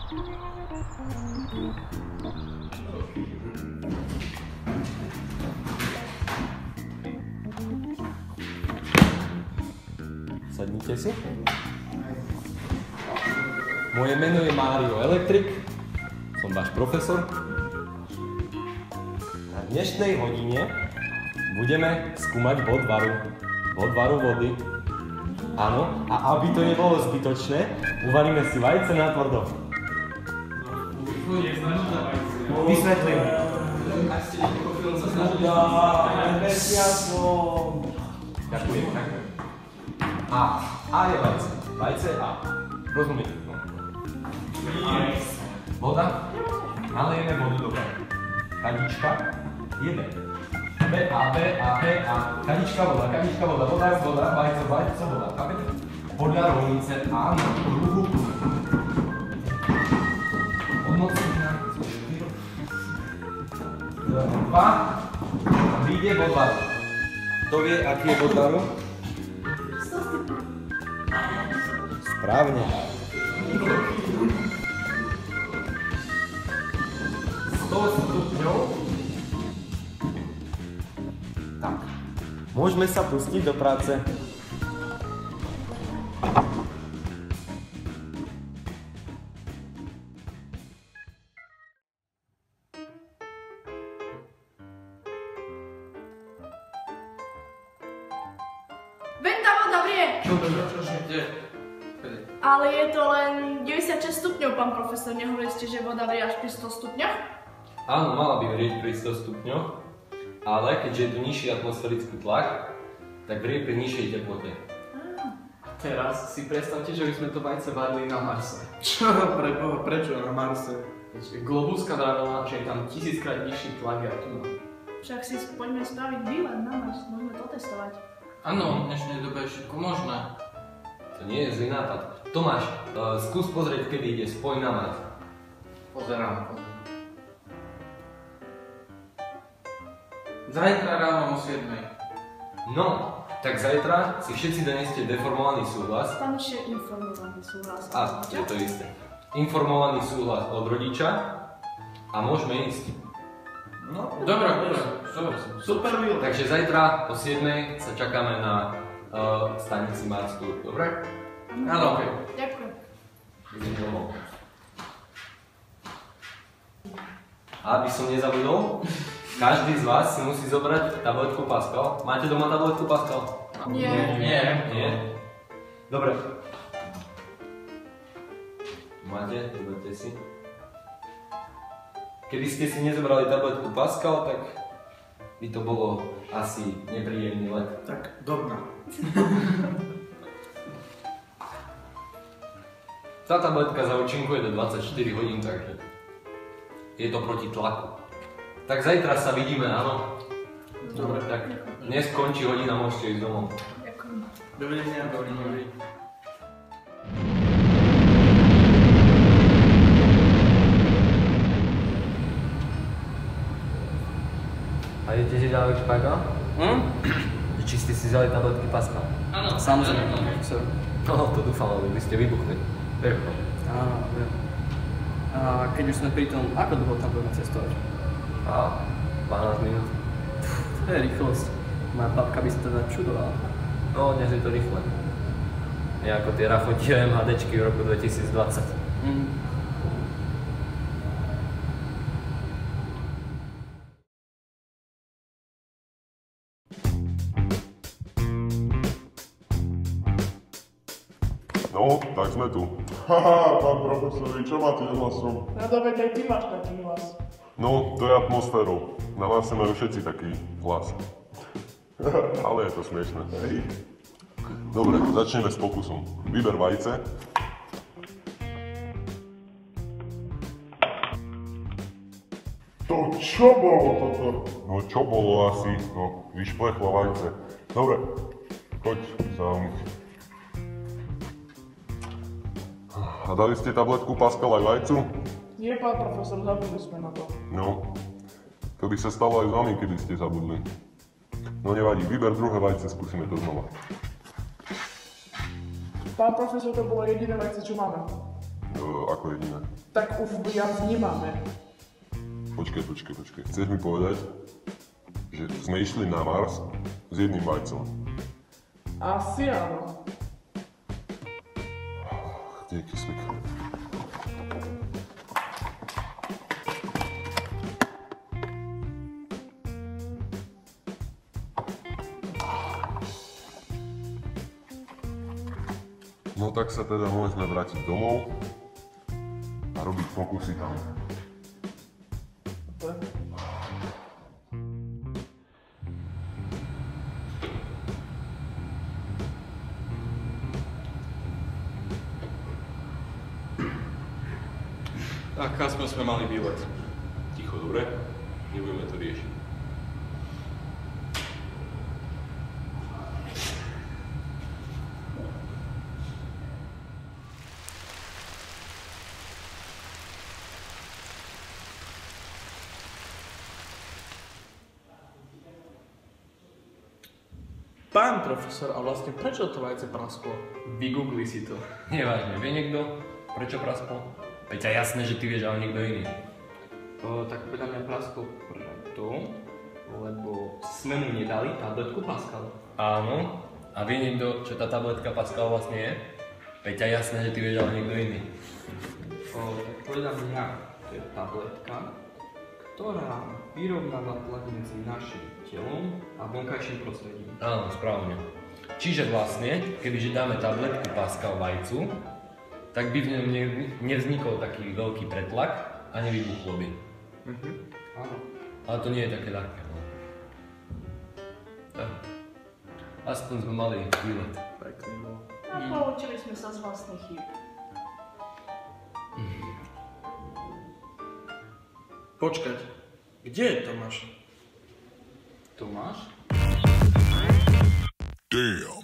Sadnite si. Moje meno je Mário Elektrik, som váš profesor. Na dnešnej hodine budeme skúmať bod varu. Bod varu vody. Áno, a aby to nebolo zbytočné, uvaríme si vajce na tvrdo. Vysvetlím. Bez jasno. Ďakujem. A je vajce. Vajce A. Rozumiete? Voda. Nalejeme vodu do varu. Kadička. Jeden. B, A, kadička, voda, vajce, voda. Chápete? Podľa rovnice A na kruhu. Odmocnina. 2. A vyjde bod varu. Kto vie, aký je bod varu? Správne. 100 stupňov. Tak, môžeme sa pustiť do práce. Venta voda vrie! Kde? Ale je to len 96 stupňov, pán profesor. Nehovorili ste, že voda vrie až pri 100 stupňoch? Áno, mala by vrieť pri 100 stupňoch, ale keďže je tu nižší atmosférický tlak, tak vrie pri nižšej teplote. Teraz si predstavte, že by sme to vajce varili na Marse. Čo? Preboha, prečo na Marse? Globuska vravela, že je tam 1000-krát nižší tlak ako tu. Však si poďme spraviť výlet na Mars, môžeme to testovať. Áno, v dnešnej dobe je všetko možné. To nie je zlý nápad. Tomáš, skús pozrieť, kedy ide spoj na Mars. Pozerám. Zajtra ráno o 7. No, tak zajtra si všetci doneste deformovaný súhlas. Tanšie informovaný súhlas. A, je to isté. Informovaný súhlas od rodiča a môžeme ísť. No, Dobre. super výlet. Takže zajtra o 7 sa čakáme na stanici Marsku. Dobre? Áno, ok. Ďakujem. Idem domov. A aby som nezabudol, každý z vás si musí zobrať tabletku Pascal. Máte doma tabletku Pascal? Nie. Nie? Dobre. Máte? Zoberte si. Keby ste si nezobrali tabletku Pascal, tak by to bolo asi nepríjemný let. Tak, dobrá. Tá tabletka zaúčinkuje do 24 hodín, takže je to proti tlaku. Tak zajtra sa vidíme, áno? Dobre, tak dnes končí hodina, môžete ísť domov. Ďakujem. Dovidenia. A idete si dávať špajka? Či ste si vzali tabletky Pascal? Áno. Samozrejme, pán profesor. No, to dúfam, ale by ste vybuchli. Verko. Áno, viem. A keď už sme pri tom, ako dlho tam budeme cestovať? 12 minút. To je rýchlosť. Moja babka by sa teda čudovala. No, dnes je to rýchle. Nie ako tie rachotivé MHDčky v roku 2020. No, tak sme tu. Haha, pán profesor, čo máte s hlasom? No dobre, aj ty máš taký hlas. No, to je atmosférou. Na vás majú všetci taký hlas. Ale je to smiešné. Hej. Dobre, začneme s pokusom. Vyber vajce. To čo bolo toto? No čo bolo asi? No, vyšplechlo vajce. Dobre, poď sa umyť. A dali ste tabletku Pascal aj vajcu? Nie, pán profesor, zabudli sme na to. No, to by sa stalo aj s vami, keby ste zabudli. No nevadí, vyber druhé vajce, skúsime to znova. Pán profesor, to bolo jediné vajce, čo máme. ako jediné. Tak už viac nemáme. Počkaj. Chceš mi povedať, že sme išli na Mars s jedným vajcom? Asi áno. Kde je kyslík? No tak sa teda môžeme vrátiť domov a robiť pokusy tam. Tak aspoň sme mali výlet. Ticho, dobre? Nebudeme to riešiť. Pán profesor, a vlastne prečo to vajce prasklo? Vygoogli si to. Nevážne, vie niekto, prečo praskol? Veď jasné, že ty vieš, ale niekto iný. Tak podľa mňa praskol preto, lebo sme mu nedali tabletku Pascal. Áno, a vie niekto, čo tá tabletka Pascal vlastne je? Veď jasné, že ty vieš, ale niekto iný. Tak podľa mňa to je tabletka, ktorá vyrovnáva tlak medzi našim telom a vonkajším prostredím. Áno, správne. Čiže vlastne, kebyže dáme tabletku Pascal vajcu, tak by v ňom nevznikol taký veľký pretlak a nevybuchlo by. Áno. Ale to nie je také ľahké. No. Tak. Aspoň sme mali výlet. Pekný bol. A poučili sme sa z vlastných chýb. Počkať, kde je Tomáš? Tomáš? Damn!